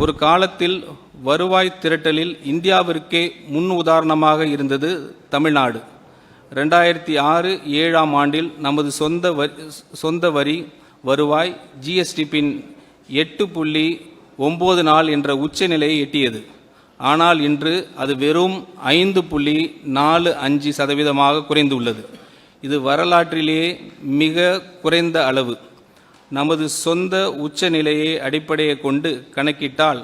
ஒரு காலத்தில் வருவாய் திரட்டலில் இந்தியாவிற்கே முன் உதாரணமாக இருந்தது தமிழ்நாடு. 2006-7 ஆண்டில் நமது சொந்த வரி வருவாய் GST பின் 8.94 என்ற உச்ச நிலையை எட்டியது. ஆனால் இன்று அது வெறும் 5.45% குறைந்துள்ளது. இது வரலாற்றிலேயே மிக குறைந்த அளவு. நமது சொந்த உச்ச நிலையை அடிப்படையை கொண்டு கணக்கிட்டால்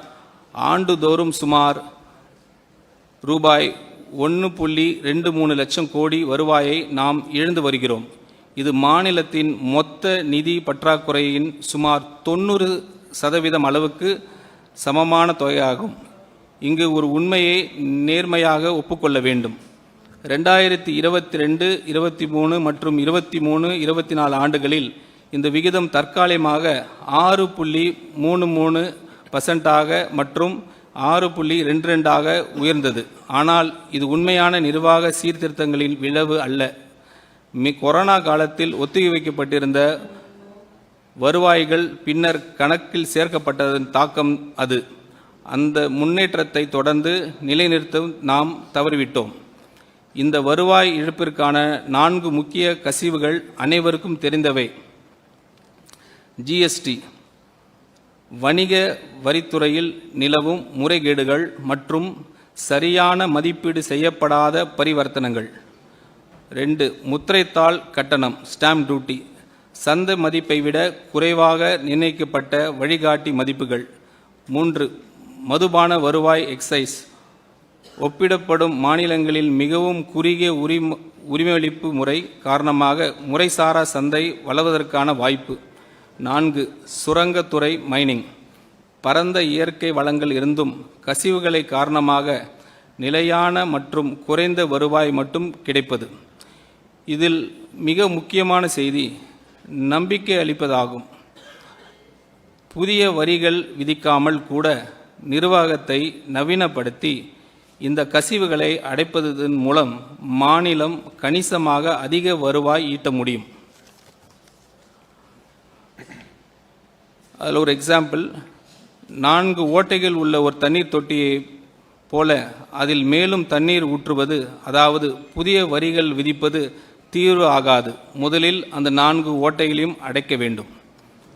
ஆண்டுதோறும் சுமார் ரூபாய் 1.23 லட்சம் கோடி வருவாயை நாம் இழந்து வருகிறோம். இது மாநிலத்தின் மொத்த நிதி பற்றாக்குறையின் சுமார் 90% அளவுக்கு சமமான தொகையாகும். இங்கு ஒரு உண்மையை நேர்மையாக ஒப்புக்கொள்ள வேண்டும். 2022, 23 மற்றும் 23-24 ஆண்டுகளில் இந்த விகிதம் தற்காலிகமாக 6.33% மற்றும் 6.22 உயர்ந்தது. ஆனால் இது உண்மையான நிர்வாக சீர்திருத்தங்களின் விளைவு அல்ல. கொரோனா காலத்தில் ஒத்திவைக்கப்பட்டிருந்த வருவாய்கள் பின்னர் கணக்கில் சேர்க்கப்பட்டதன் தாக்கம் அது. அந்த முன்னேற்றத்தை தொடர்ந்து நிலைநிறுத்த நாம் தவறிவிட்டோம். இந்த வருவாய் இழப்பிற்கான 4 முக்கிய கசிவுகள் அனைவருக்கும் தெரிந்தவை. GST, வணிக வரித்துறையில் நிலவும் முறைகேடுகள் மற்றும் சரியான மதிப்பீடு செய்யப்படாத பரிவர்த்தனைகள். 2. முத்திரைத்தாள் கட்டணம் ஸ்டாம்ப் டியூட்டி, சந்தை மதிப்பை விட குறைவாக நிர்ணயிக்கப்பட்ட வழிகாட்டி மதிப்புகள். 3. மதுபான வருவாய் எக்ஸைஸ், ஒப்பிடப்படும் மாநிலங்களில் மிகவும் குறுகிய உரிமையளிப்பு முறை காரணமாக முறைசாரா சந்தை வளர்வதற்கான வாய்ப்பு. 4. சுரங்கத்துறை மைனிங், பரந்த இயற்கை வளங்கள் இருந்தும் கசிவுகளை காரணமாக நிலையான மற்றும் குறைந்த வருவாய் மட்டும் கிடைப்பது. இதில் மிக முக்கியமான செய்தி நம்பிக்கை அளிப்பதாகும். புதிய வரிகள் விதிக்காமல் கூட நிர்வாகத்தை நவீனப்படுத்தி இந்த கசிவுகளை அடைப்பதன் மூலம் மாநிலம் கணிசமாக அதிக வருவாய் ஈட்ட முடியும். அதில் ஒரு எக்ஸாம்பிள், 4 ஓட்டைகள் உள்ள ஒரு தண்ணீர் தொட்டியை போல அதில் மேலும் தண்ணீர் ஊற்றுவது, அதாவது புதிய வரிகள் விதிப்பது தீர்வு ஆகாது. முதலில் அந்த 4 ஓட்டைகளையும் அடைக்க வேண்டும்.